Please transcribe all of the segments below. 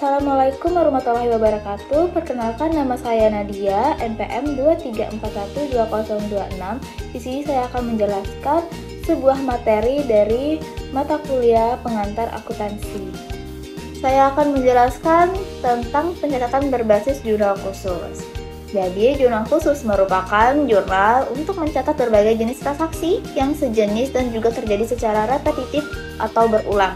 Assalamualaikum warahmatullahi wabarakatuh. Perkenalkan, nama saya Nadia, NPM 2341206. Di sini saya akan menjelaskan sebuah materi dari mata kuliah pengantar akuntansi. Saya akan menjelaskan tentang pencatatan berbasis jurnal khusus. Jadi, jurnal khusus merupakan jurnal untuk mencatat berbagai jenis transaksi yang sejenis dan juga terjadi secara repetitif atau berulang.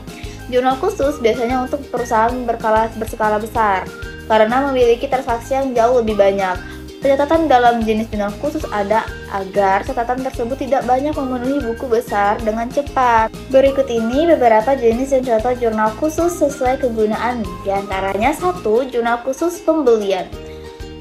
Jurnal khusus biasanya untuk perusahaan berskala besar karena memiliki transaksi yang jauh lebih banyak. Pencatatan dalam jenis jurnal khusus ada agar catatan tersebut tidak banyak memenuhi buku besar dengan cepat. Berikut ini beberapa jenis dan contoh jurnal khusus sesuai kegunaan. Di antaranya 1. Jurnal khusus pembelian.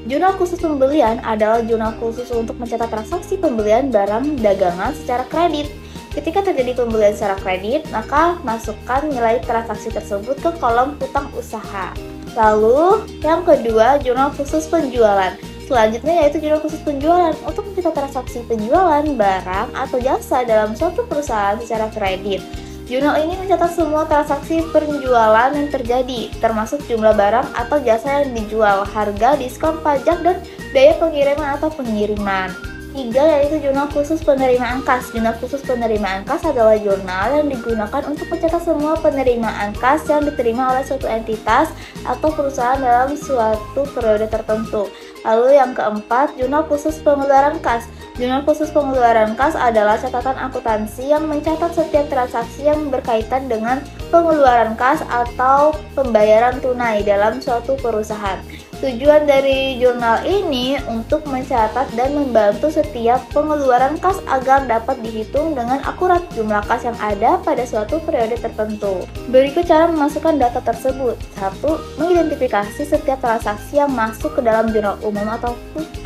Jurnal khusus pembelian adalah jurnal khusus untuk mencatat transaksi pembelian barang dagangan secara kredit. Ketika terjadi pembelian secara kredit, maka masukkan nilai transaksi tersebut ke kolom hutang usaha. Lalu, yang kedua, jurnal khusus penjualan. Selanjutnya yaitu jurnal khusus penjualan untuk mencatat transaksi penjualan barang atau jasa dalam suatu perusahaan secara kredit. Jurnal ini mencatat semua transaksi penjualan yang terjadi, termasuk jumlah barang atau jasa yang dijual, harga, diskon, pajak, dan biaya pengiriman atau pengiriman. 3. Yaitu jurnal khusus penerimaan kas. Jurnal khusus penerimaan kas adalah jurnal yang digunakan untuk mencatat semua penerimaan kas yang diterima oleh suatu entitas atau perusahaan dalam suatu periode tertentu. Lalu yang keempat, jurnal khusus pengeluaran kas. Jurnal khusus pengeluaran kas adalah catatan akuntansi yang mencatat setiap transaksi yang berkaitan dengan pengeluaran kas atau pembayaran tunai dalam suatu perusahaan. Tujuan dari jurnal ini untuk mencatat dan membantu setiap pengeluaran kas agar dapat dihitung dengan akurat jumlah kas yang ada pada suatu periode tertentu. Berikut cara memasukkan data tersebut. 1. Mengidentifikasi setiap transaksi yang masuk ke dalam jurnal umum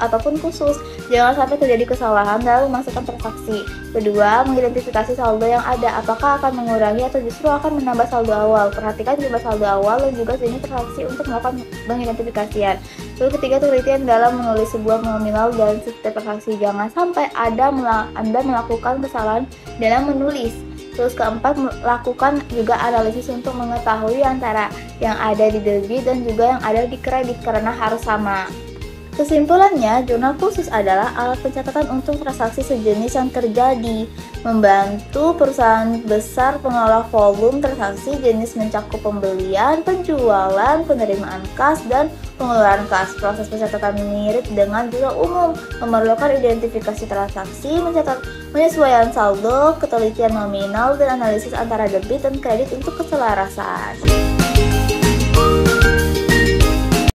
ataupun khusus. Jangan sampai terjadi kesalahan dalam memasukkan transaksi. Kedua, mengidentifikasi saldo yang ada. Apakah akan mengurangi atau justru akan menambah saldo awal. Perhatikan jumlah saldo awal dan juga jenis transaksi untuk melakukan pengidentifikasian. Lalu ketiga, telitian dalam menulis sebuah nominal dan setiap transaksi. Jangan sampai Anda melakukan kesalahan dalam menulis. Terus keempat, lakukan juga analisis untuk mengetahui antara yang ada di debit dan juga yang ada di kredit karena harus sama. Kesimpulannya, jurnal khusus adalah alat pencatatan untuk transaksi sejenis yang terjadi, membantu perusahaan besar pengolah volume transaksi jenis mencakup pembelian, penjualan, penerimaan kas, dan pengeluaran kas. Proses pencatatan mirip dengan jurnal umum, memerlukan identifikasi transaksi, mencatat penyesuaian saldo, ketelitian nominal, dan analisis antara debit dan kredit untuk keselarasan.